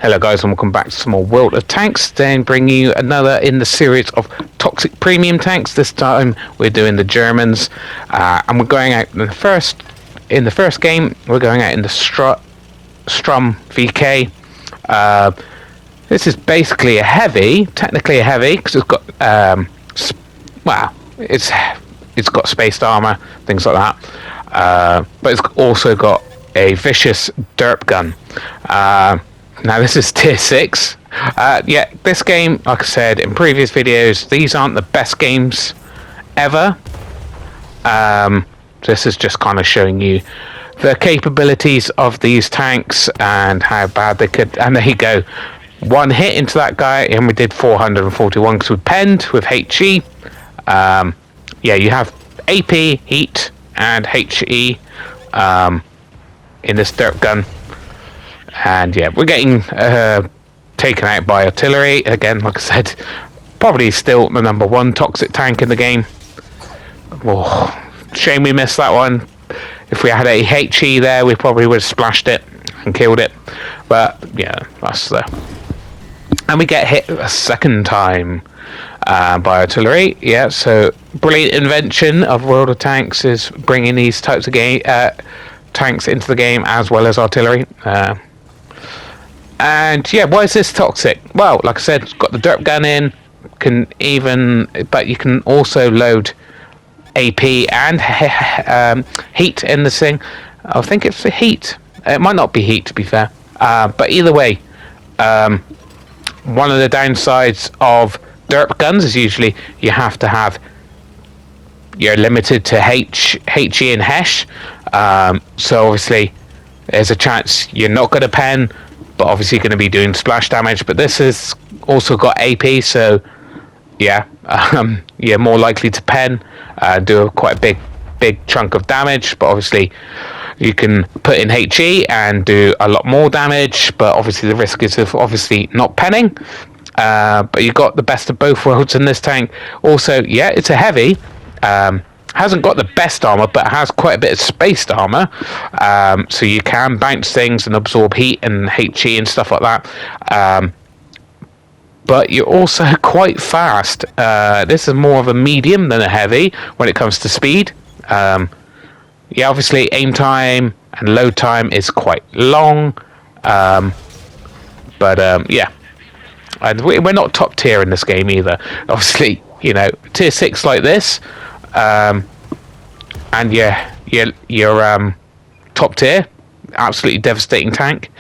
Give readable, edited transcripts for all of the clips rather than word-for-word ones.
Hello guys and welcome back to some more World of Tanks. Then bring you another in the series of toxic premium tanks. This time we're doing the Germans, and we're going out in the first game. We're going out in the Strum VK. This is basically technically a heavy, because it's got it's got spaced armor, things like that. But it's also got a vicious derp gun. Now this is tier 6. This game, like I said in previous videos, these aren't the best games ever. This is just kind of showing you the capabilities of these tanks and how bad they could. And there you go, one hit into that guy and we did 441 because we penned with HE. You have AP, heat and HE in this derp gun. And yeah, we're getting taken out by artillery again. Like I said, probably still the number 1 toxic tank in the game. Oh, shame we missed that one. If we had a HE there, we probably would have splashed it and killed it. But yeah, that's the. And we get hit a second time by artillery. Yeah, so brilliant invention of World of Tanks is bringing these types of tanks into the game as well as artillery. And yeah, why is this toxic? Well, like I said, it's got the derp gun in, but you can also load AP and heat in this thing. I think it's the heat. It might not be heat, to be fair. But either way, one of the downsides of derp guns is usually you're limited to HE and HESH. So obviously, there's a chance you're not going to pen, but obviously going to be doing splash damage. But this has also got AP, so yeah, you're more likely to pen, do quite a big chunk of damage. But obviously you can put in HE and do a lot more damage, but obviously the risk is of obviously not penning. But you got the best of both worlds in this tank. Also, yeah, it's a heavy. Hasn't got the best armor, but has quite a bit of spaced armor, so you can bounce things and absorb heat and HE and stuff like that. But you're also quite fast. This is more of a medium than a heavy when it comes to speed. Obviously aim time and load time is quite long, but and we're not top tier in this game either. Obviously, tier 6 like this. And you're top tier, absolutely devastating tank.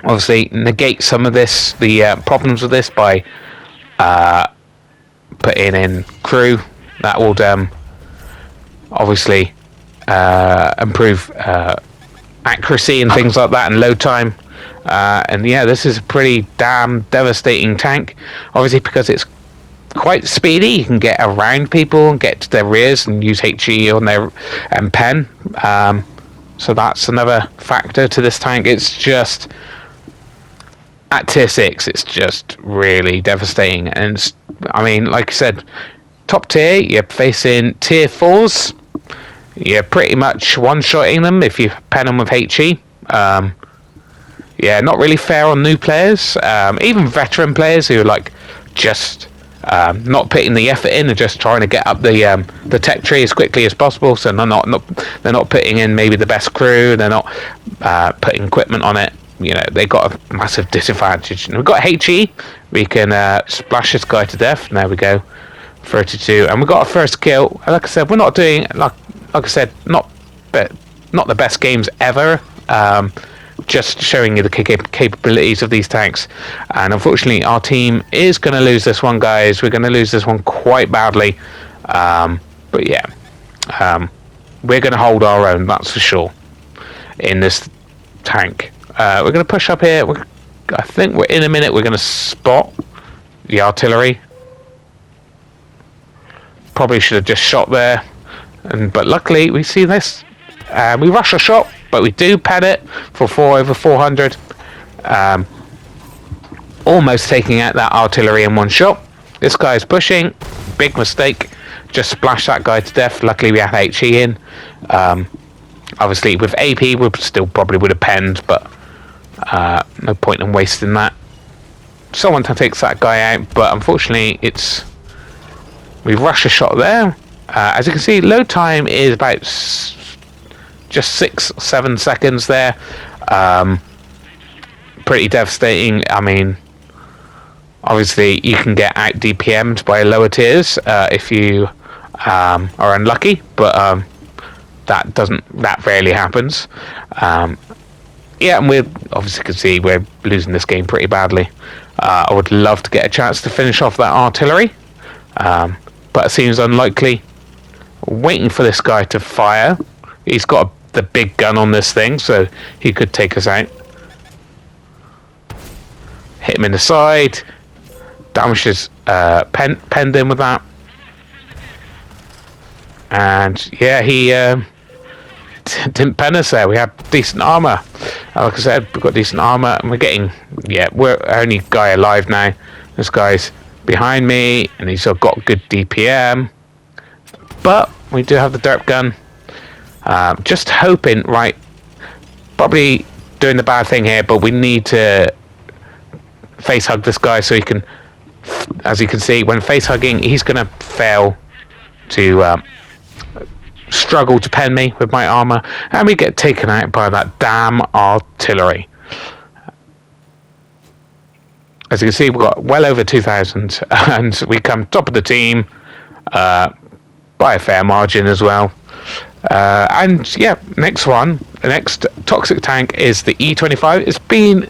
Obviously negate some of the problems with this by putting in crew. That would obviously improve accuracy and things like that and load time. And yeah, this is a pretty damn devastating tank, obviously because it's quite speedy. You can get around people and get to their rears and use HE on their pen. So that's another factor to this tank. It's just at tier 6, it's just really devastating. And I mean, like I said, top tier, you're facing tier 4s. You're pretty much one-shotting them if you pen them with HE. Not really fair on new players, even veteran players who are like just not putting the effort in and just trying to get up the tech tree as quickly as possible. So they're not putting in maybe the best crew. They're not putting equipment on it. They got a massive disadvantage. And we've got HE. We can splash this guy to death. There we go, 32, and we got our first kill. Like I said, we're not doing like I said, not the best games ever. Just showing you the capabilities of these tanks. And unfortunately our team is going to lose this one, guys. We're going to lose this one quite badly, but yeah, we're going to hold our own, that's for sure, in this tank. We're going to push up here. I think in a minute we're going to spot the artillery. Probably should have just shot there, but luckily we see this. We rush a shot, but we do pen it for over 400. Almost taking out that artillery in one shot. This guy's pushing. Big mistake. Just splashed that guy to death. Luckily we had HE in. Obviously with AP we still probably would have penned, but No point in wasting that. Someone takes that guy out, but unfortunately we rush a shot there. As you can see, load time is about just 6-7 seconds there. Pretty devastating. I mean, obviously you can get out DPM'd by lower tiers if you are unlucky, but that rarely happens. Yeah, and we obviously can see we're losing this game pretty badly. I would love to get a chance to finish off that artillery, but it seems unlikely. Waiting for this guy to fire. He's got the big gun on this thing, so he could take us out. Hit him in the side. Damages penned him with that. And yeah, he didn't pen us there. We had decent armor. Like I said, we've got decent armor, and we're only guy alive now. This guy's behind me, and he's got good DPM. But we do have the derp gun. Just hoping, right? Probably doing the bad thing here, but we need to face hug this guy so he can. As you can see, when face hugging, he's going to fail to struggle to pen me with my armor, and we get taken out by that damn artillery. As you can see, we've got well over 2,000, and we come top of the team by a fair margin as well. And yeah, the next toxic tank is the E25. It's been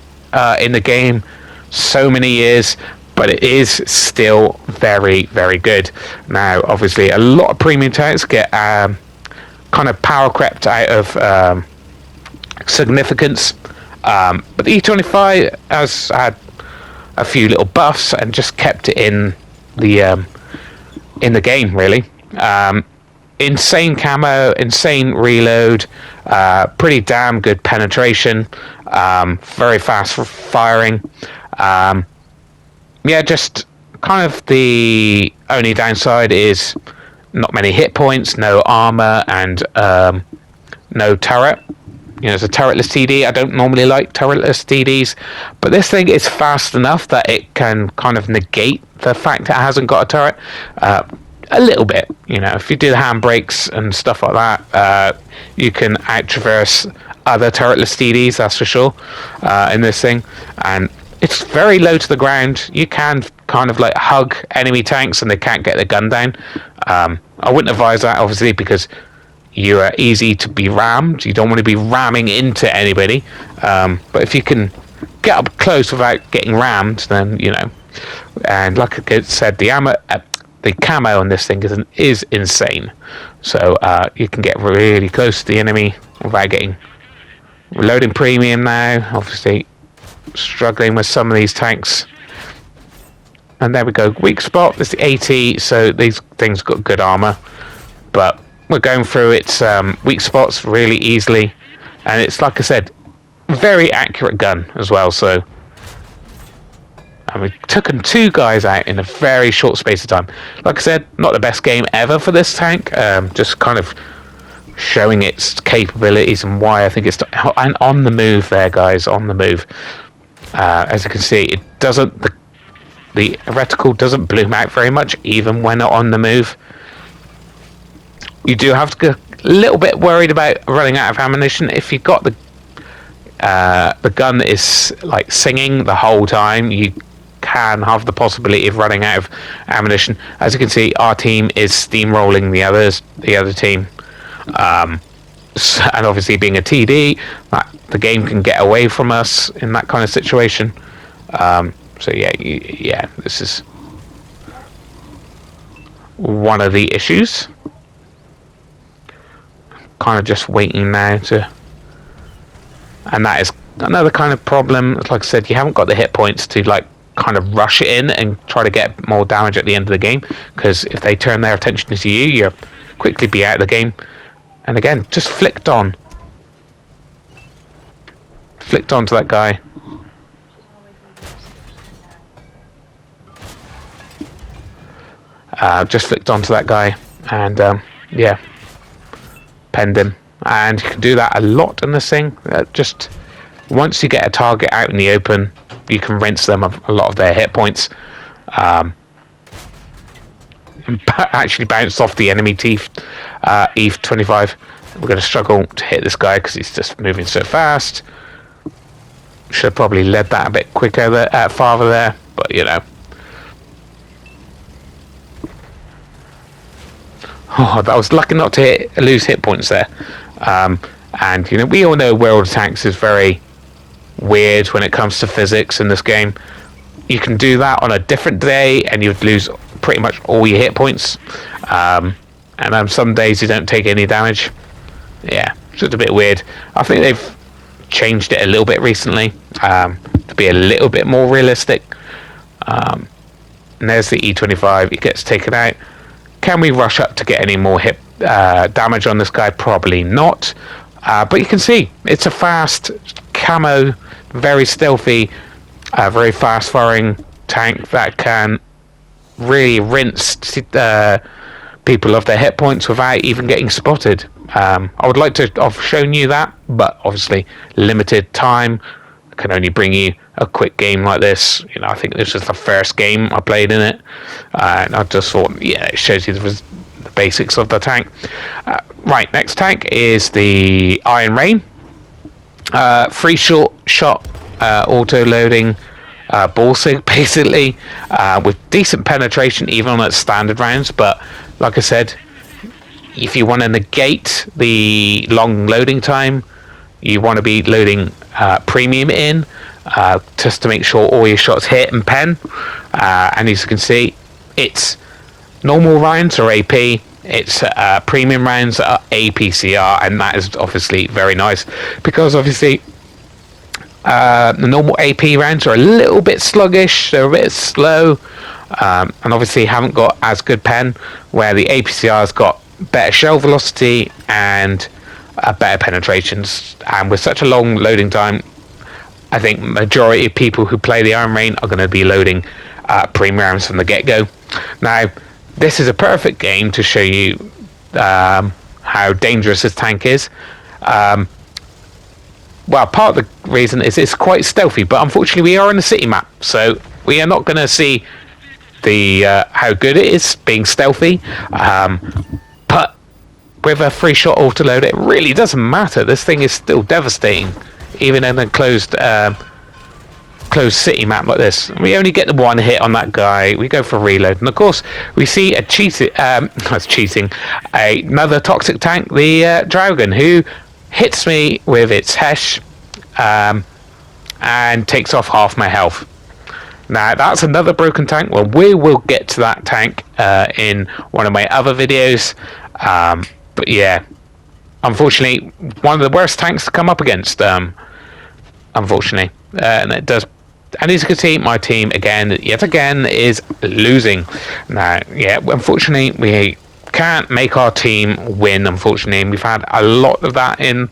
in the game so many years, but it is still very, very good. Now, obviously, a lot of premium tanks get kind of power crept out of significance, but the E25 has had a few little buffs and just kept it in the game, really. Insane camo, insane reload, pretty damn good penetration, very fast firing. Yeah, just kind of the only downside is not many hit points, no armor, and no turret. You know, it's a turretless TD. I don't normally like turretless TDs, but this thing is fast enough that it can kind of negate the fact that it hasn't got a turret a little bit. You know, if you do the handbrakes and stuff like that, you can out-traverse other turretless TDs, that's for sure, in this thing. And it's very low to the ground. You can kind of like hug enemy tanks and they can't get their gun down. I wouldn't advise that, obviously, because you are easy to be rammed. You don't want to be ramming into anybody. But if you can get up close without getting rammed, then, you know. And like I said, the camo on this thing is insane. So you can get really close to the enemy without getting... Reloading premium now, obviously struggling with some of these tanks. And there we go, weak spot, there's the AT, so these things got good armor. But we're going through its weak spots really easily. And it's, like I said, very accurate gun as well, so... And we took 2 guys out in a very short space of time. Like I said, not the best game ever for this tank. Just kind of showing its capabilities and why I think it's... And on the move there, guys, on the move. As you can see, it doesn't... The reticle doesn't bloom out very much, even when on the move. You do have to get a little bit worried about running out of ammunition. If you've got the gun that is like singing the whole time, you can have the possibility of running out of ammunition. As you can see, our team is steamrolling the other team. And obviously, being a TD, the game can get away from us in that kind of situation. So yeah, this is one of the issues. Kind of just waiting now to... And that is another kind of problem. Like I said, you haven't got the hit points to like kind of rush it in and try to get more damage at the end of the game, because if they turn their attention to you, you'll quickly be out of the game. And again, just flicked on to that guy. Just flicked onto that guy, and yeah, penned him. And you can do that a lot in this thing. Just once you get a target out in the open, you can rinse them of a lot of their hit points. Actually bounced off the enemy teeth. Eve 25. We're going to struggle to hit this guy because he's just moving so fast. Should have probably led that a bit quicker there, farther there, but you know. Oh, I was lucky not to lose hit points there. And you know, we all know World of Tanks is very weird when it comes to physics in this game. You can do that on a different day and you'd lose pretty much all your hit points. And on some days you don't take any damage. Yeah, it's just a bit weird. I think they've changed it a little bit recently to be a little bit more realistic. And there's the E25. It gets taken out. Can we rush up to get any more hit damage on this guy? Probably not. But you can see it's a fast camo, very stealthy, very fast firing tank that can really rinse people of their hit points without even getting spotted. I would like to have shown you that, but obviously limited time. I can only bring you a quick game like this. You know, I think this was the first game I played in it, and I just thought, yeah, it shows you the basics of the tank. Right, next tank is the Iron Rain. Free short shot auto loading ball sig, basically, with decent penetration even on its standard rounds. But like I said, if you want to negate the long loading time, you want to be loading premium in just to make sure all your shots hit and pen. And as you can see, it's normal rounds are AP, it's premium rounds are APCR, and that is obviously very nice because obviously the normal AP rounds are a little bit sluggish, they're a bit slow, and obviously haven't got as good pen, where the APCR's got better shell velocity and better penetrations. And with such a long loading time, I think majority of people who play the Iron Rain are going to be loading premium rounds from the get-go. Now, this is a perfect game to show you how dangerous this tank is. Well, part of the reason is it's quite stealthy, but unfortunately we are in a city map, so we are not going to see the how good it is being stealthy. But with a free shot autoload, it really doesn't matter. This thing is still devastating, even in a closed city map like this. We only get the one hit on that guy. We go for a reload, and of course we see a another toxic tank, the Dragon, who hits me with its Hesh and takes off half my health. Now that's another broken tank. Well, we will get to that tank in one of my other videos. But yeah, unfortunately, one of the worst tanks to come up against. Unfortunately, and it does. And as you can see, my team yet again is losing. Now, yeah, unfortunately, we can't make our team win. Unfortunately, and we've had a lot of that in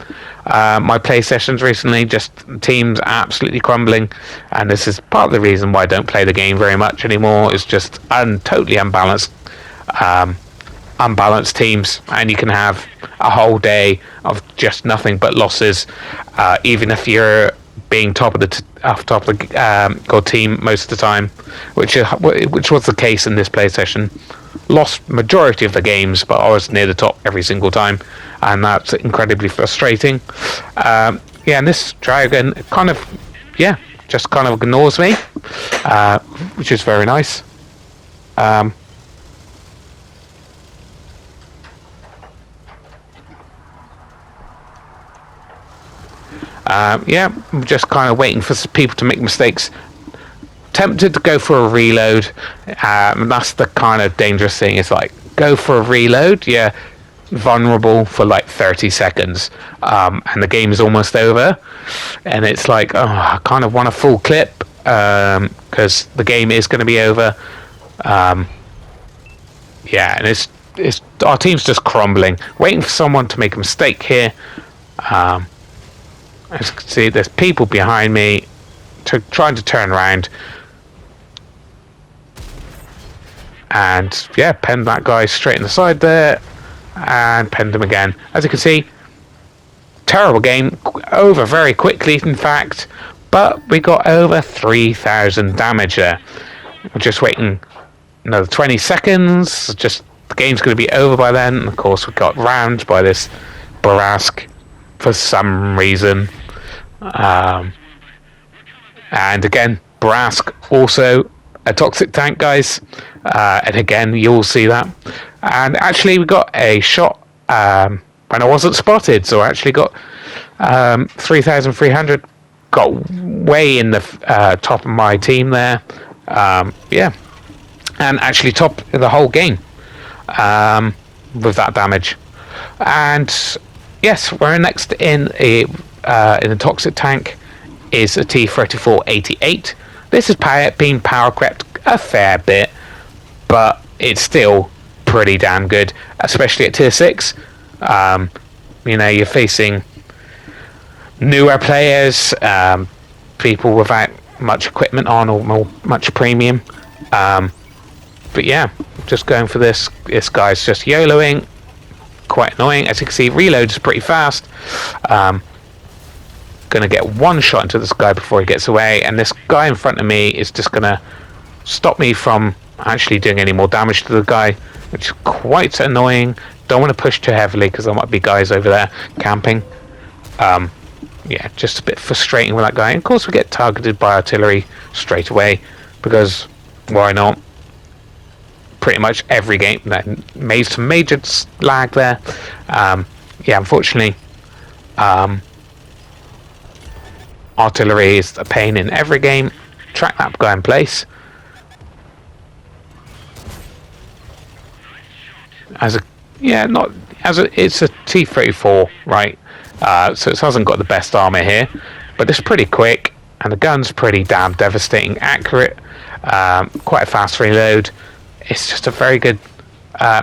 my play sessions recently. Just teams absolutely crumbling, and this is part of the reason why I don't play the game very much anymore. It's just totally unbalanced. Unbalanced teams, and you can have a whole day of just nothing but losses, even if you're being top of the god team most of the time, which was the case in this play session. Lost majority of the games, but I was near the top every single time, and that's incredibly frustrating. Yeah, and this Dragon just kind of ignores me, which is very nice. Yeah, I'm just kind of waiting for people to make mistakes. Tempted to go for a reload. That's the kind of dangerous thing. It's like, go for a reload. Yeah, vulnerable for like 30 seconds. And the game is almost over. And it's like, oh, I kind of want a full clip because the game is going to be over. Yeah, and it's our team's just crumbling. Waiting for someone to make a mistake here. As you can see, there's people behind me trying to turn around. And yeah, penned that guy straight in the side there. And penned him again. As you can see, Terrible game, over very quickly in fact, but we got over 3,000 damage there. We're just waiting another 20 seconds, just the game's going to be over by then. And of course we got rammed by this Barask for some reason. And again, Barask also a toxic tank, guys. And again, you'll see that. And actually, we got a shot when I wasn't spotted, so I actually got 3,300. Got way in the top of my team there. Yeah, and actually top of the whole game with that damage. And yes, we're next in the toxic tank is a T-3488. This has been power crept a fair bit, but it's still pretty damn good, especially at tier 6. You're facing newer players, people without much equipment on or much premium. But yeah, just going for this. This guy's just YOLOing. Quite annoying. As you can see, reloads pretty fast. Gonna get one shot into this guy before he gets away, and this guy in front of me is just gonna stop me from actually doing any more damage to the guy, which is quite annoying. Don't want to push too heavily because there might be guys over there camping. Yeah, just a bit frustrating with that guy. And of course we get targeted by artillery straight away, because why not? Pretty much every game that made some major lag there. Yeah, unfortunately, artillery is a pain in every game. Track that guy in place. It's a T-34, right? So it hasn't got the best armor here, but it's pretty quick, and the gun's pretty damn devastating, accurate, quite a fast reload. It's just a very good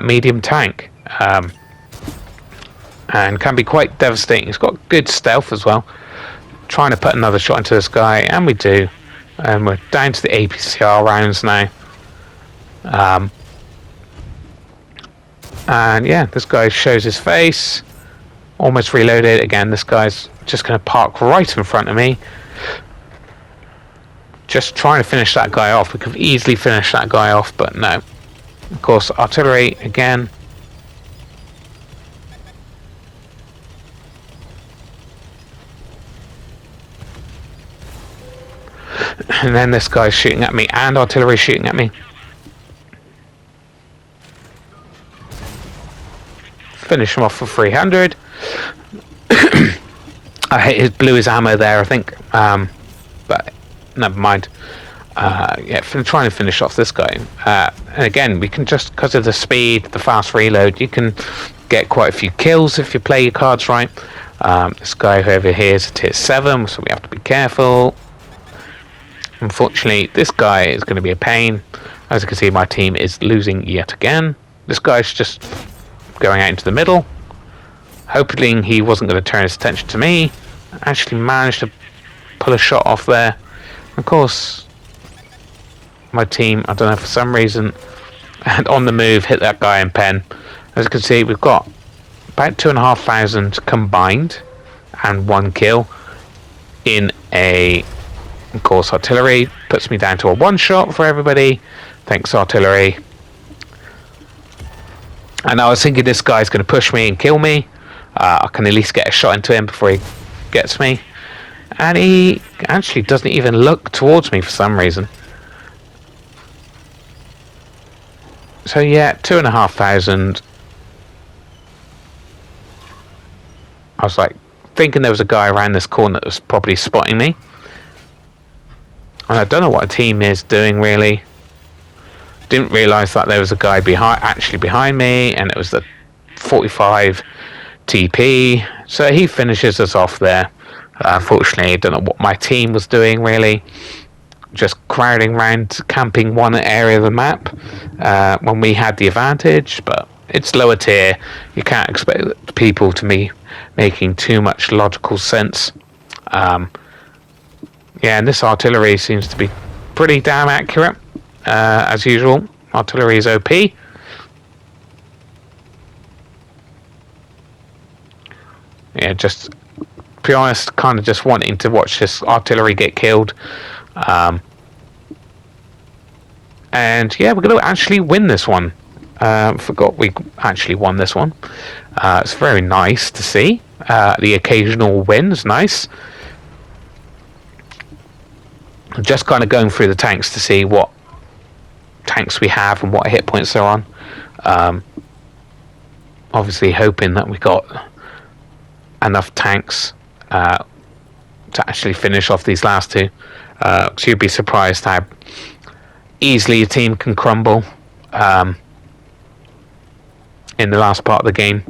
medium tank, and can be quite devastating. It's got good stealth as well. Trying to put another shot into this guy, and we do, and we're down to the APCR rounds now. And yeah, this guy shows his face. Almost reloaded. Again, this guy's just going to park right in front of me. Just trying to finish that guy off. We could easily finish that guy off, but no. Of course, artillery again. And then this guy's shooting at me, and artillery shooting at me. Finish him off for 300. I blew his ammo there, I think, but never mind. Yeah, trying to finish off this guy. And again, we can just, because of the speed, the fast reload, you can get quite a few kills if you play your cards right. This guy over here is a tier 7, so we have to be careful. Unfortunately, this guy is going to be a pain. As you can see, my team is losing yet again. This guy's just going out into the middle, hoping he wasn't going to turn his attention to me. Actually managed to pull a shot off there. Of course, my team, I don't know, for some reason, and on the move, hit that guy in pen. As you can see, we've got about 2,500 combined and 1 kill in a, of course, artillery puts me down to a 1 shot for everybody. Thanks, artillery. And I was thinking this guy's going to push me and kill me. I can at least get a shot into him before he gets me. And he actually doesn't even look towards me for some reason. So yeah, 2,500. I was like thinking there was a guy around this corner that was probably spotting me. And I don't know what a team is doing really. Didn't realise that there was a guy actually behind me, and it was the 45 TP. So he finishes us off there. Unfortunately, I don't know what my team was doing really. Just crowding around, camping one area of the map when we had the advantage. But it's lower tier. You can't expect people to be making too much logical sense. Yeah, and this artillery seems to be pretty damn accurate. As usual, artillery is OP. Yeah, just be honest, kind of just wanting to watch this artillery get killed. And yeah, we're going to actually win this one. Forgot we actually won this one. It's very nice to see. The occasional wins, nice. I'm just kind of going through the tanks to see what tanks we have and what hit points they're on. Obviously hoping that we got enough tanks to actually finish off these last two. So you'd be surprised how easily a team can crumble in the last part of the game.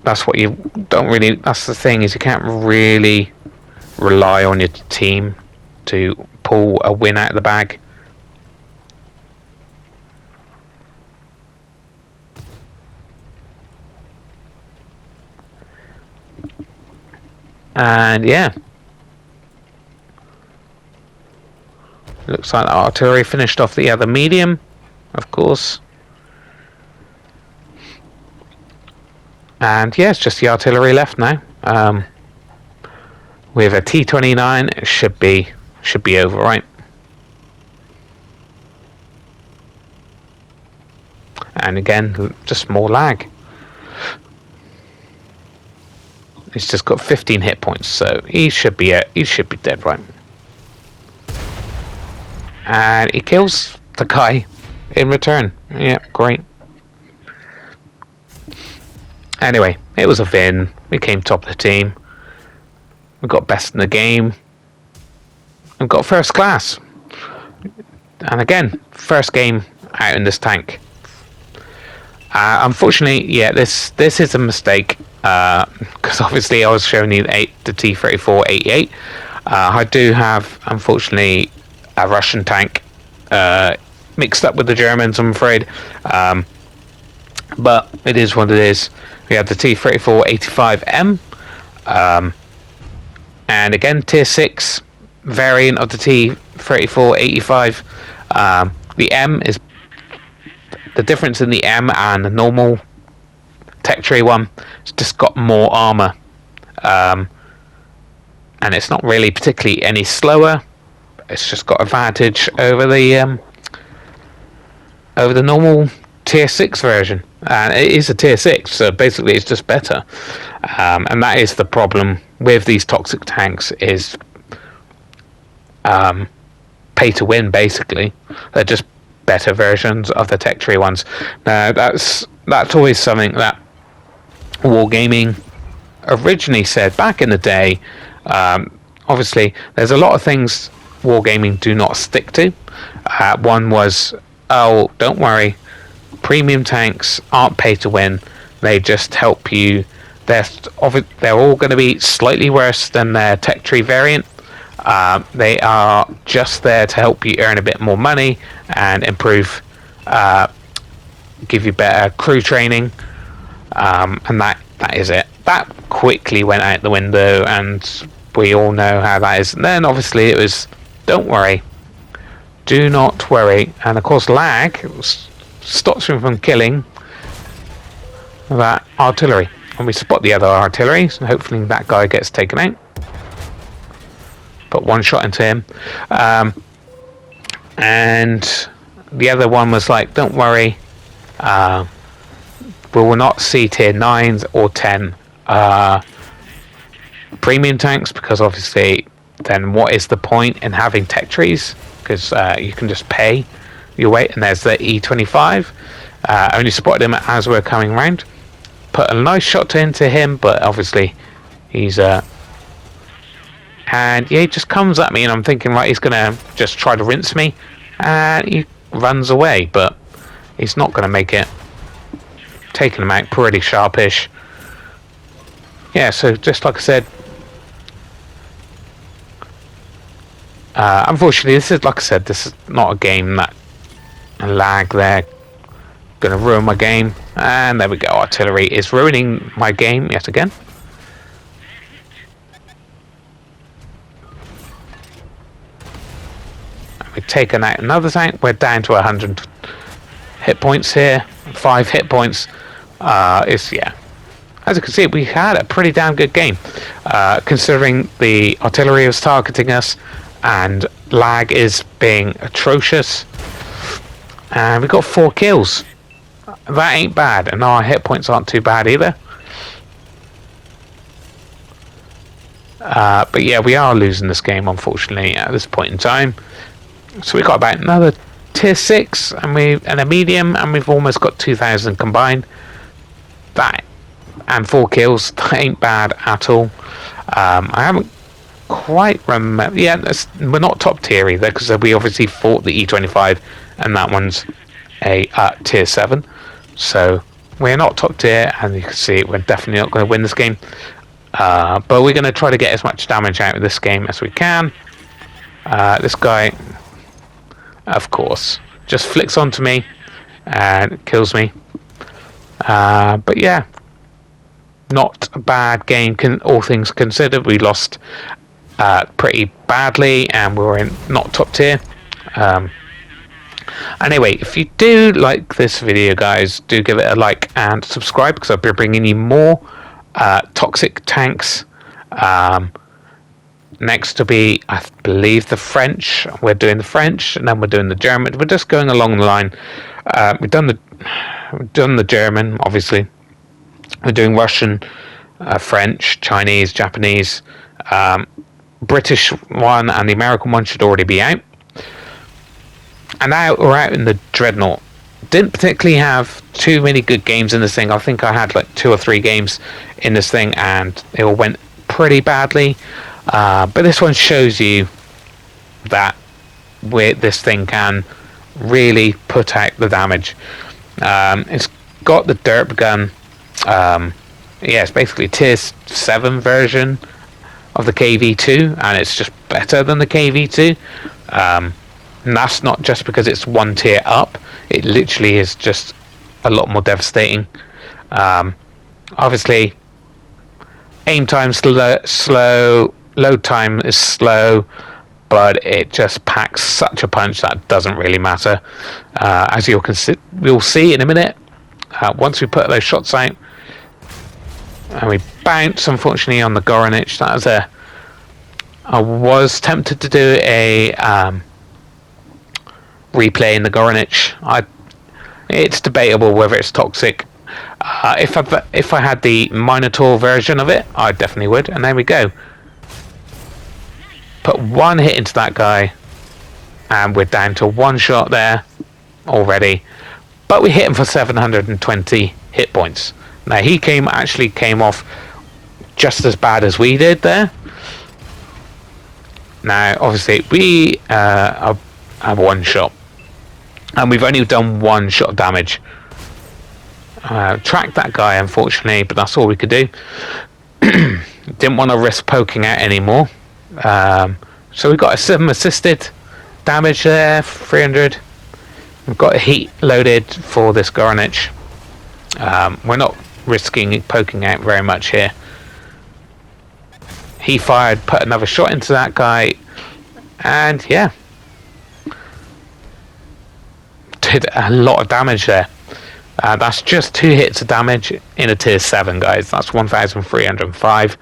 That's what you don't really. That's the thing, is you can't really rely on your team to pull a win out of the bag. And yeah, looks like the artillery finished off the other medium, of course. And yeah, it's just the artillery left now. With a T-29, it should be over, right? And again, just more lag. He's just got 15 hit points, so he should be dead, right? And he kills the guy in return. Yeah, great. Anyway, it was a win. We came top of the team. We got best in the game. We got first class. And again, first game out in this tank. Unfortunately, yeah, this is a mistake. Because obviously I was showing you the T-34-88. I do have, unfortunately, a Russian tank mixed up with the Germans, I'm afraid. But it is what it is. We have the T-34-85M. And again, tier 6 variant of the T-34-85. The M is the difference in the M and the normal tech tree one. It's just got more armor, and it's not really particularly any slower. It's just got advantage over the normal tier 6 version, and it is a tier 6, so basically it's just better. And that is the problem with these toxic tanks, is pay to win. Basically, they're just better versions of the tech tree ones. Now that's always something that Wargaming originally said back in the day. Obviously, there's a lot of things Wargaming do not stick to. One was, oh, don't worry, premium tanks aren't pay to win. They just help you. They're all going to be slightly worse than their tech tree variant. They are just there to help you earn a bit more money and improve, give you better crew training. And that is it. That quickly went out the window, and we all know how that is. And then obviously it was, don't worry, do not worry. And of course lag stops him from killing that artillery. And we spot the other artillery, so hopefully that guy gets taken out. Put one shot into him. And the other one was like, don't worry, we will not see tier 9s or 10 premium tanks, because obviously then what is the point in having tech trees, because you can just pay your weight. And there's the E25. Only spotted him as we're coming round. Put a nice shot into him, but obviously he's and yeah, he just comes at me, and I'm thinking, right, he's gonna just try to rinse me, and he runs away, but he's not gonna make it. Taking him out pretty sharpish. Yeah, so just like I said, unfortunately, this is, like I said, this is not a game that lag there. Gonna ruin my game. And there we go, artillery is ruining my game yet again. We've taken out another tank. We're down to 100 hit points here. 5 hit points. It's, yeah, as you can see, we had a pretty damn good game, considering the artillery was targeting us and lag is being atrocious. And we got 4 kills. That ain't bad, and our hit points aren't too bad either. But yeah, we are losing this game, unfortunately, at this point in time. So we got about another tier 6 and a medium, and we've almost got 2,000 combined. That and 4 kills, that ain't bad at all. I haven't quite remember. Yeah, we're not top tier either, because we obviously fought the E25, and that one's a tier 7. So we're not top tier, and you can see we're definitely not going to win this game. But we're going to try to get as much damage out of this game as we can. This guy, of course, just flicks onto me and kills me. But yeah, not a bad game, all things considered. We lost pretty badly, and we were in not top tier. Anyway, if you do like this video, guys, do give it a like and subscribe, because I'll be bringing you more toxic tanks. Next to be, I believe, the French. We're doing the French, and then we're doing the German. We're just going along the line. We've done the German, obviously. We're doing Russian, French, Chinese, Japanese. British one and the American one should already be out. And now we're out in the Dreadnought. Didn't particularly have too many good games in this thing. I think I had like 2 or 3 games in this thing, and it all went pretty badly. But this one shows you that this thing can really put out the damage. It's got the derp gun. Yeah, it's basically a tier 7 version of the KV2, and it's just better than the KV2. And that's not just because it's 1 tier up. It literally is just a lot more devastating. Obviously, aim time slow, load time is slow, but it just packs such a punch that doesn't really matter. As we'll see in a minute, once we put those shots out, and we bounce, unfortunately, on the Goranich. I was tempted to do a replay in the Goranich. It's debatable whether it's toxic. If I had the Minotaur version of it, I definitely would. And there we go. Put 1 hit into that guy, and we're down to 1 shot there already. But we hit him for 720 hit points. Now he actually came off just as bad as we did there. Now obviously we have 1 shot, and we've only done 1 shot of damage. Tracked that guy, unfortunately, but that's all we could do. Didn't want to risk poking out anymore. So we got some assisted damage there, 300. We've got a heat loaded for this Goranich. We're not risking poking out very much here. He fired, put another shot into that guy, and yeah, did a lot of damage there. That's just 2 hits of damage in a tier 7, guys. That's 1,305.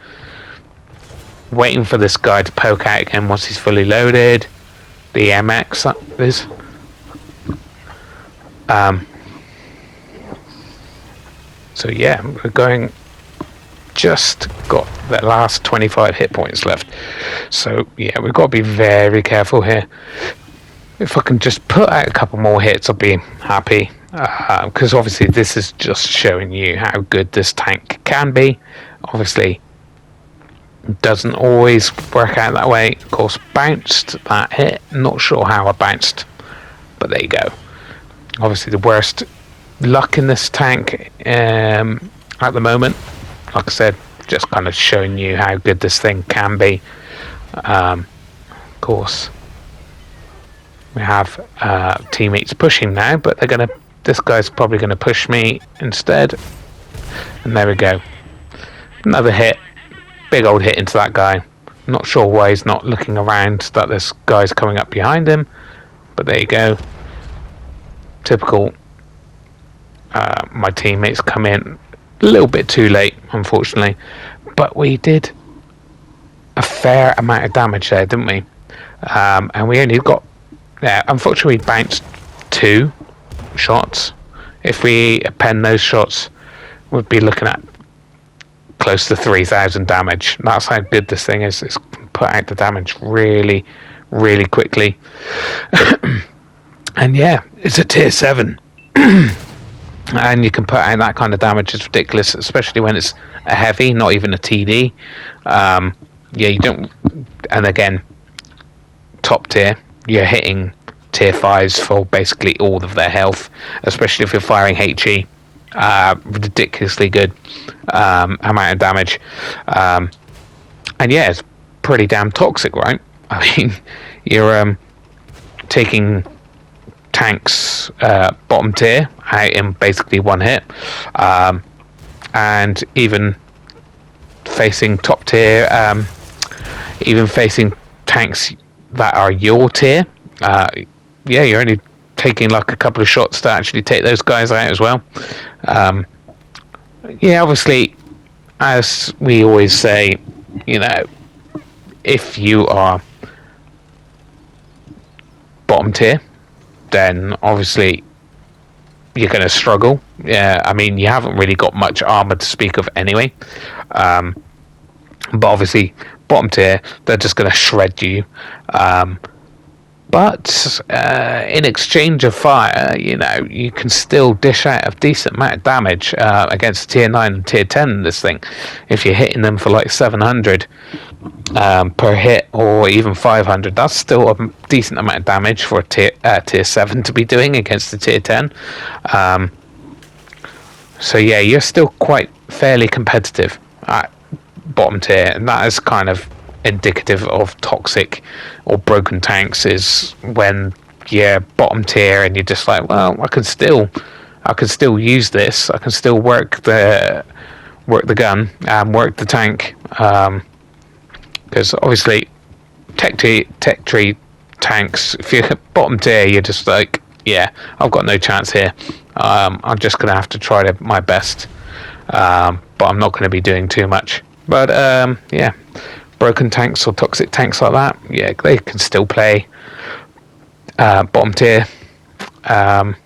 Waiting for this guy to poke out again once he's fully loaded. The MX, that is. So yeah, we're going. Just got the last 25 hit points left. So yeah, we've got to be very careful here. If I can just put out a couple more hits, I'll be happy. Because obviously this is just showing you how good this tank can be. Obviously, it doesn't always work out that way. Of course, bounced that hit. Not sure how I bounced, but there you go. Obviously, the worst luck in this tank at the moment. Like I said, just kind of showing you how good this thing can be. Of course, we have teammates pushing now, but this guy's probably gonna push me instead. And there we go. Another hit. Big old hit into that guy. Not sure why he's not looking around, that this guy's coming up behind him. But there you go. Typical. My teammates come in A little bit too late, unfortunately. But we did a fair amount of damage there, didn't we? And we only got... Yeah, unfortunately, we bounced 2 shots. If we append those shots, we'd be looking at close to 3,000 damage. That's how good this thing is. It's put out the damage really, really quickly. And yeah, it's a tier 7. And you can put out that kind of damage. It's ridiculous, especially when it's a heavy, not even a TD. Yeah, you don't... And again, top tier, you're hitting tier 5s for basically all of their health, especially if you're firing HE. Ridiculously good amount of damage. And yeah, it's pretty damn toxic, right? I mean, you're taking tanks bottom tier out in basically one hit, and even facing top tier, even facing tanks that are your tier, yeah, you're only taking like a couple of shots to actually take those guys out as well. Yeah, obviously, as we always say, you know, if you are bottom tier, then obviously you're going to struggle. Yeah, I mean, you haven't really got much armor to speak of anyway. But obviously, bottom tier, they're just going to shred you. But in exchange of fire, you know, you can still dish out a decent amount of damage against tier 9 and tier 10 in this thing. If you're hitting them for like 700 per hit, or even 500, that's still a decent amount of damage for a tier 7 to be doing against the tier 10. So yeah, you're still quite fairly competitive at bottom tier, and that is kind of indicative of toxic or broken tanks, is when you're bottom tier and you're just like, well, I can still use this, I can still work the gun and work the tank, because obviously tech tree tanks, if you're bottom tier, you're just like, yeah, I've got no chance here. I'm just gonna have to try my best, but I'm not going to be doing too much. But yeah, broken tanks or toxic tanks like that, yeah, they can still play bottom tier and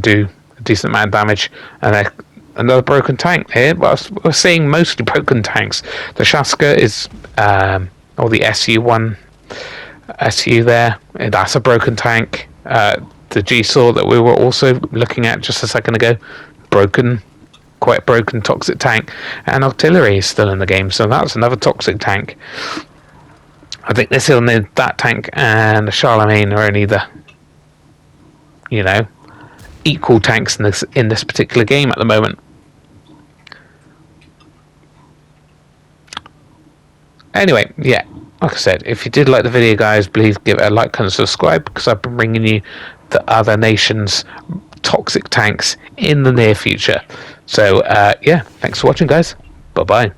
do a decent amount of damage. And another broken tank here, but we're seeing mostly broken tanks. The Shaska is, or the SU there, that's a broken tank. The G-Saw that we were also looking at just a second ago, quite broken toxic tank. And artillery is still in the game, so that's another toxic tank. I think this only that tank and the Charlemagne are only the, you know, equal tanks in this particular game at the moment. Anyway, yeah, like I said, if you did like the video, guys, please give it a like and subscribe, because I've been bringing you the other nations' toxic tanks in the near future. So yeah, thanks for watching, guys. Bye bye.